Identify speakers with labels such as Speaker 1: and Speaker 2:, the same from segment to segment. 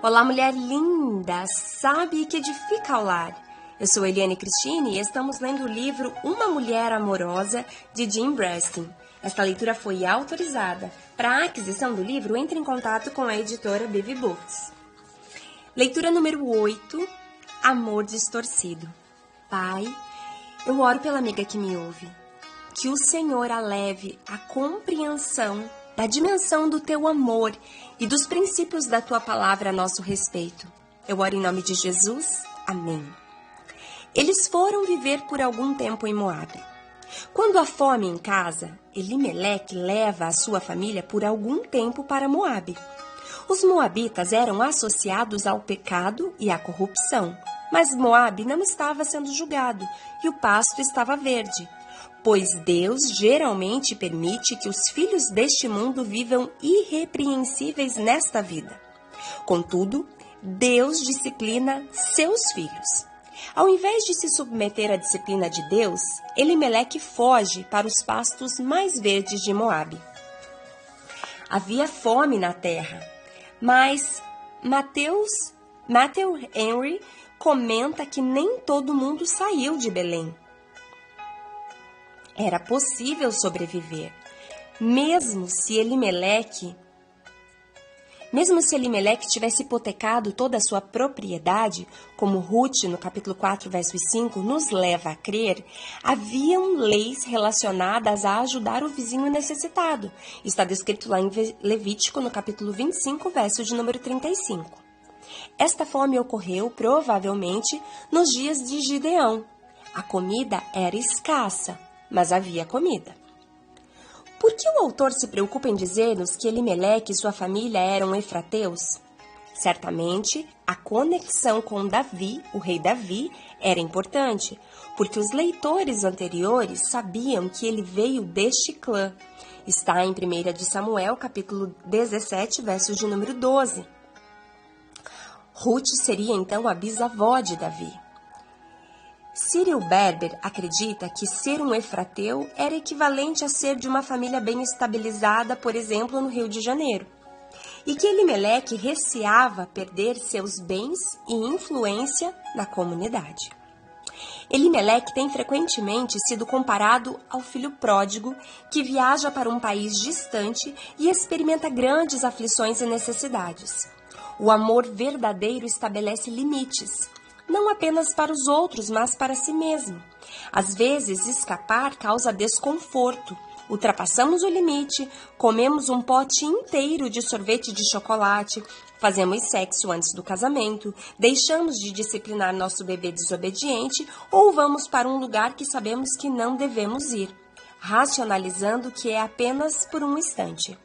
Speaker 1: Olá, mulher linda, sabe que edifica ao lar. Eu sou Eliane Cristine e estamos lendo o livro Uma Mulher Amorosa, de Jim Breslin. Esta leitura foi autorizada. Para a aquisição do livro, entre em contato com a editora Bivi Books. Leitura número 8, Amor Distorcido. Pai, eu oro pela amiga que me ouve. Que o Senhor a leve à compreensão da dimensão do teu amor e dos princípios da tua palavra a nosso respeito. Eu oro em nome de Jesus. Amém. Eles foram viver por algum tempo em Moabe. Quando há fome em casa, Elimeleque leva a sua família por algum tempo para Moabe. Os moabitas eram associados ao pecado e à corrupção, mas Moabe não estava sendo julgado e o pasto estava verde, pois Deus geralmente permite que os filhos deste mundo vivam irrepreensíveis nesta vida. Contudo, Deus disciplina seus filhos. Ao invés de se submeter à disciplina de Deus, Elimeleque foge para os pastos mais verdes de Moabe. Havia fome na terra, mas Matthew Henry comenta que nem todo mundo saiu de Belém. Era possível sobreviver, mesmo se Elimeleque tivesse hipotecado toda a sua propriedade, como Ruth, no capítulo 4, verso 5, nos leva a crer, haviam leis relacionadas a ajudar o vizinho necessitado. Está descrito lá em Levítico, no capítulo 25, verso de número 35. Esta fome ocorreu, provavelmente, nos dias de Gideão. A comida era escassa, mas havia comida. Por que o autor se preocupa em dizer-nos que Elimeleque e sua família eram efrateus? Certamente, a conexão com Davi, o rei Davi, era importante, porque os leitores anteriores sabiam que ele veio deste clã. Está em 1 de Samuel, capítulo 17, versos de número 12. Ruth seria então a bisavó de Davi. Cyril Berber acredita que ser um efrateu era equivalente a ser de uma família bem estabilizada, por exemplo, no Rio de Janeiro, e que Elimeleque receava perder seus bens e influência na comunidade. Elimeleque tem frequentemente sido comparado ao filho pródigo que viaja para um país distante e experimenta grandes aflições e necessidades. O amor verdadeiro estabelece limites, não apenas para os outros, mas para si mesmo. Às vezes, escapar causa desconforto. Ultrapassamos o limite, comemos um pote inteiro de sorvete de chocolate, fazemos sexo antes do casamento, deixamos de disciplinar nosso bebê desobediente ou vamos para um lugar que sabemos que não devemos ir, racionalizando que é apenas por um instante.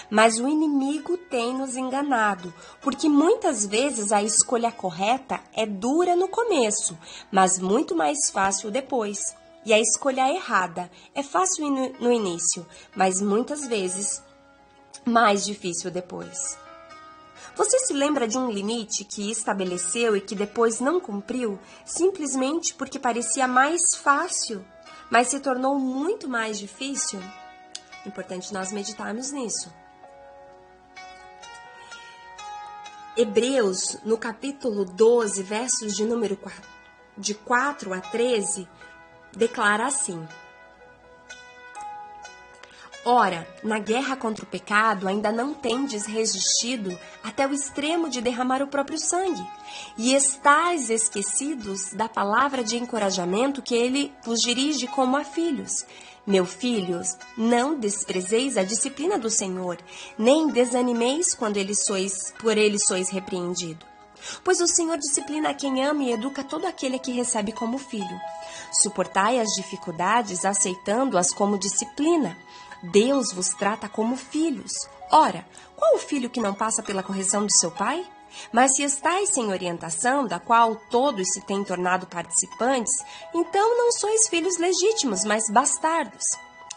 Speaker 1: Mas o inimigo tem nos enganado, porque muitas vezes a escolha correta é dura no começo, mas muito mais fácil depois. E a escolha errada é fácil no início, mas muitas vezes mais difícil depois. Você se lembra de um limite que estabeleceu e que depois não cumpriu, simplesmente porque parecia mais fácil, mas se tornou muito mais difícil? Importante nós meditarmos nisso. Hebreus, no capítulo 12, versos de número 4 a 13, declara assim: Ora, na guerra contra o pecado ainda não tendes resistido até o extremo de derramar o próprio sangue, e estáis esquecidos da palavra de encorajamento que ele vos dirige como a filhos. Meu filhos, não desprezeis a disciplina do Senhor, nem desanimeis quando por ele sois repreendido. Pois o Senhor disciplina a quem ama e educa todo aquele que recebe como filho. Suportai as dificuldades, aceitando-as como disciplina. Deus vos trata como filhos. Ora, qual o filho que não passa pela correção de seu pai? Mas se estáis sem orientação, da qual todos se têm tornado participantes, então não sois filhos legítimos, mas bastardos.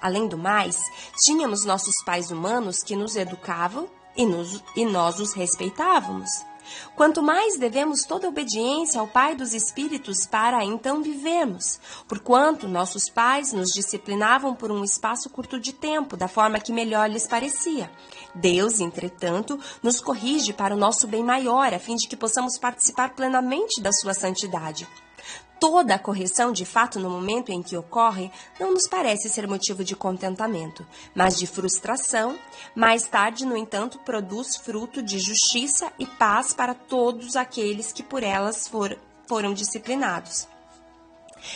Speaker 1: Além do mais, tínhamos nossos pais humanos que nos educavam e nós os respeitávamos. Quanto mais devemos toda obediência ao Pai dos Espíritos para então vivermos, porquanto nossos pais nos disciplinavam por um espaço curto de tempo, da forma que melhor lhes parecia. Deus, entretanto, nos corrige para o nosso bem maior, a fim de que possamos participar plenamente da sua santidade. Toda a correção, de fato, no momento em que ocorre, não nos parece ser motivo de contentamento, mas de frustração. Mais tarde, no entanto, produz fruto de justiça e paz para todos aqueles que por elas foram disciplinados.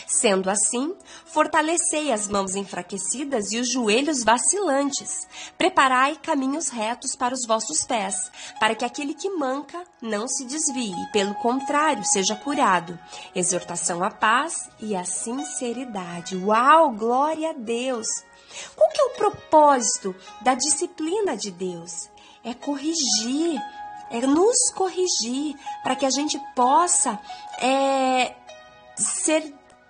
Speaker 1: Sendo assim, fortalecei as mãos enfraquecidas e os joelhos vacilantes. Preparai caminhos retos para os vossos pés, para que aquele que manca não se desvie, pelo contrário, seja curado. Exortação à paz e à sinceridade. Uau, glória a Deus! Qual que é o propósito da disciplina de Deus? É corrigir, é nos corrigir, para que a gente possa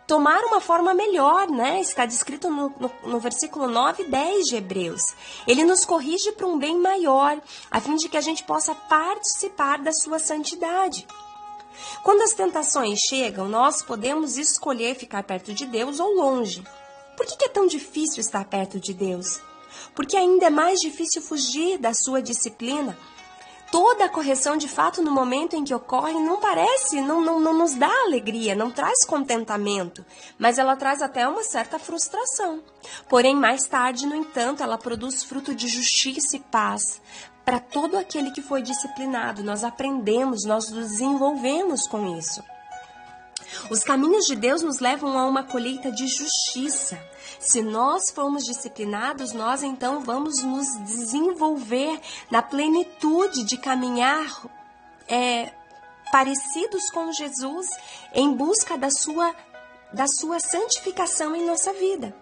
Speaker 1: tomar uma forma melhor, né? Está descrito no versículo 9 e 10 de Hebreus. Ele nos corrige para um bem maior, a fim de que a gente possa participar da sua santidade. Quando as tentações chegam, nós podemos escolher ficar perto de Deus ou longe. Por que é tão difícil estar perto de Deus? Porque ainda é mais difícil fugir da sua disciplina. Toda a correção, de fato, no momento em que ocorre, não nos dá alegria, não traz contentamento, mas ela traz até uma certa frustração. Porém, mais tarde, no entanto, ela produz fruto de justiça e paz para todo aquele que foi disciplinado. Nós aprendemos, nós nos desenvolvemos com isso. Os caminhos de Deus nos levam a uma colheita de justiça. Se nós formos disciplinados, nós então vamos nos desenvolver na plenitude de caminhar parecidos com Jesus em busca da sua santificação em nossa vida.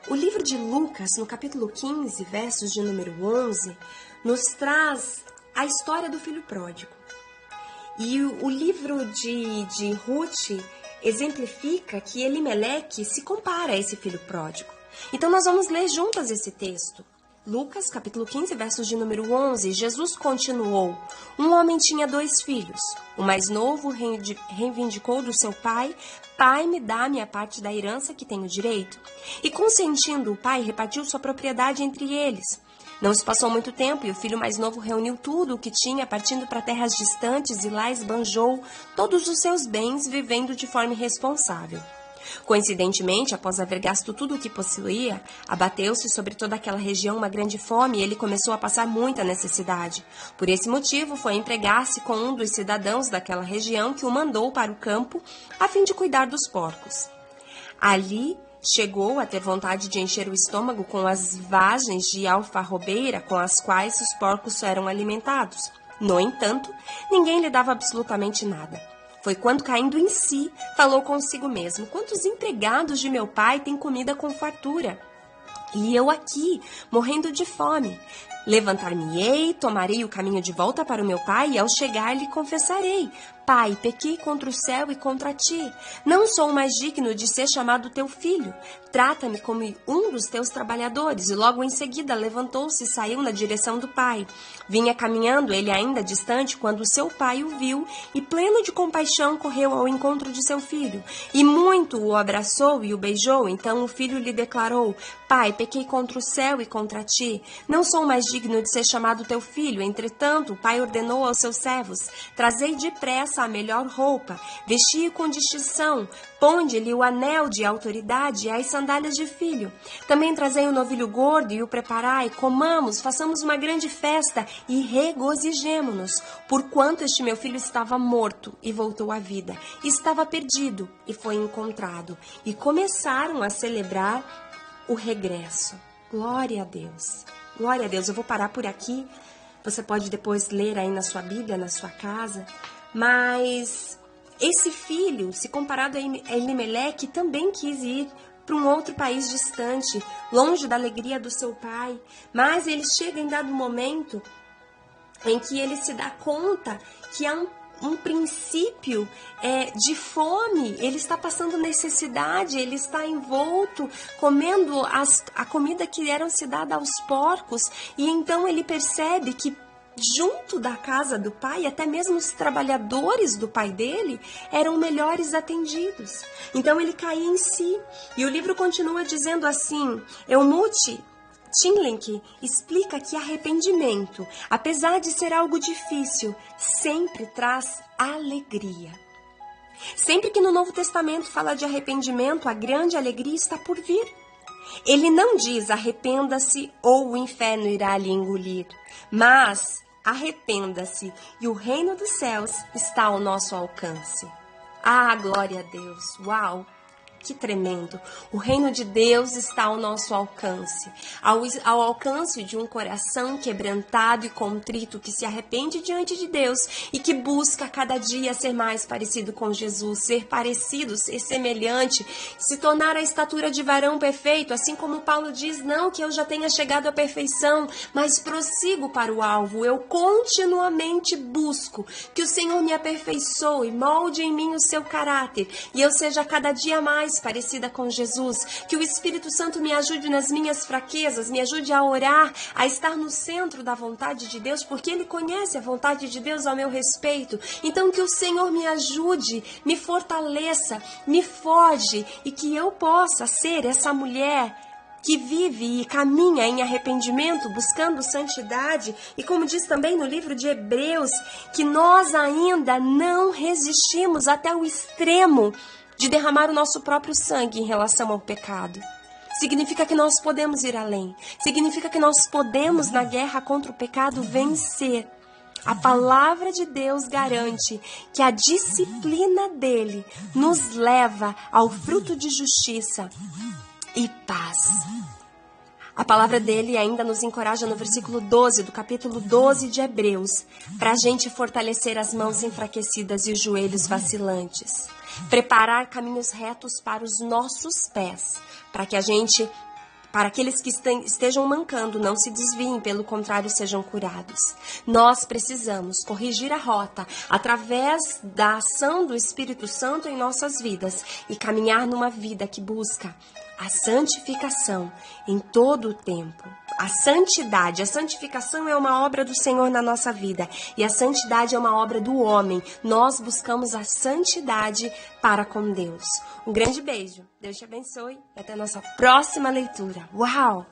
Speaker 1: O livro de Lucas, no capítulo 15, versos de número 11, nos traz a história do filho pródigo. E o livro de Ruth exemplifica que Elimeleque se compara a esse filho pródigo. Então nós vamos ler juntas esse texto. Lucas, capítulo 15, versos de número 11, Jesus continuou: Um homem tinha 2 filhos. O mais novo reivindicou do seu pai: Pai, me dá a minha parte da herança que tenho direito. E consentindo o pai, repartiu sua propriedade entre eles. Não se passou muito tempo e o filho mais novo reuniu tudo o que tinha, partindo para terras distantes, e lá esbanjou todos os seus bens, vivendo de forma irresponsável. Coincidentemente, após haver gasto tudo o que possuía, abateu-se sobre toda aquela região uma grande fome e ele começou a passar muita necessidade. Por esse motivo, foi empregar-se com um dos cidadãos daquela região, que o mandou para o campo a fim de cuidar dos porcos. Ali, chegou a ter vontade de encher o estômago com as vagens de alfarrobeira com as quais os porcos eram alimentados. No entanto, ninguém lhe dava absolutamente nada. Foi quando, caindo em si, falou consigo mesmo: Quantos empregados de meu pai têm comida com fartura? E eu aqui, morrendo de fome. Levantar-me-ei, tomarei o caminho de volta para o meu pai, e ao chegar lhe confessarei: Pai, pequei contra o céu e contra ti. Não sou mais digno de ser chamado teu filho. Trata-me como um dos teus trabalhadores. E logo em seguida levantou-se e saiu na direção do pai. Vinha caminhando, ele ainda distante, quando seu pai o viu e, pleno de compaixão, correu ao encontro de seu filho. E muito o abraçou e o beijou. Então o filho lhe declarou: Pai, pequei contra o céu e contra ti. Não sou mais digno de ser chamado teu filho. Entretanto, o pai ordenou aos seus servos: Trazei depressa a melhor roupa, vestii-o com distinção, ponde-lhe o anel de autoridade e as sandálias de filho. Também trazei o novilho gordo e o preparai, comamos, façamos uma grande festa e regozijemo-nos, porquanto este meu filho estava morto e voltou à vida, estava perdido e foi encontrado. E começaram a celebrar o regresso. Glória a Deus. Glória a Deus. Eu vou parar por aqui. Você pode depois ler aí na sua Bíblia, na sua casa. Mas esse filho, se comparado a Elimeleque, também quis ir para um outro país distante, longe da alegria do seu pai. Mas ele chega em dado momento em que ele se dá conta que há um princípio de fome, ele está passando necessidade, ele está envolto, comendo a comida que eram se dada aos porcos, e então ele percebe que junto da casa do pai, até mesmo os trabalhadores do pai dele eram melhores atendidos. Então ele caía em si. E o livro continua dizendo assim, Helmut Tinlink explica que arrependimento, apesar de ser algo difícil, sempre traz alegria. Sempre que no Novo Testamento fala de arrependimento, a grande alegria está por vir. Ele não diz arrependa-se ou o inferno irá lhe engolir, mas arrependa-se e o reino dos céus está ao nosso alcance. Ah, glória a Deus! Uau! Que tremendo! O reino de Deus está ao nosso alcance, ao alcance de um coração quebrantado e contrito que se arrepende diante de Deus e que busca cada dia ser mais parecido com Jesus, ser parecido, ser semelhante, se tornar a estatura de varão perfeito, assim como Paulo diz, não que eu já tenha chegado à perfeição, mas prossigo para o alvo, eu continuamente busco que o Senhor me aperfeiçoe, molde em mim o seu caráter e eu seja cada dia mais parecida com Jesus, que o Espírito Santo me ajude nas minhas fraquezas, me ajude a orar, a estar no centro da vontade de Deus, porque Ele conhece a vontade de Deus ao meu respeito. Então que o Senhor me ajude, me fortaleça, me forge e que eu possa ser essa mulher que vive e caminha em arrependimento, buscando santidade, e como diz também no livro de Hebreus, que nós ainda não resistimos até o extremo de derramar o nosso próprio sangue em relação ao pecado. Significa que nós podemos ir além. Significa que nós podemos, na guerra contra o pecado, vencer. A palavra de Deus garante que a disciplina dele nos leva ao fruto de justiça e paz. A palavra dele ainda nos encoraja no versículo 12 do capítulo 12 de Hebreus, para a gente fortalecer as mãos enfraquecidas e os joelhos vacilantes. Preparar caminhos retos para os nossos pés, para aqueles que estejam mancando, não se desviem, pelo contrário, sejam curados. Nós precisamos corrigir a rota através da ação do Espírito Santo em nossas vidas e caminhar numa vida que busca a santificação em todo o tempo. A santificação é uma obra do Senhor na nossa vida e a santidade é uma obra do homem. Nós buscamos a santidade para com Deus. Um grande beijo, Deus te abençoe e até a nossa próxima leitura. Uau!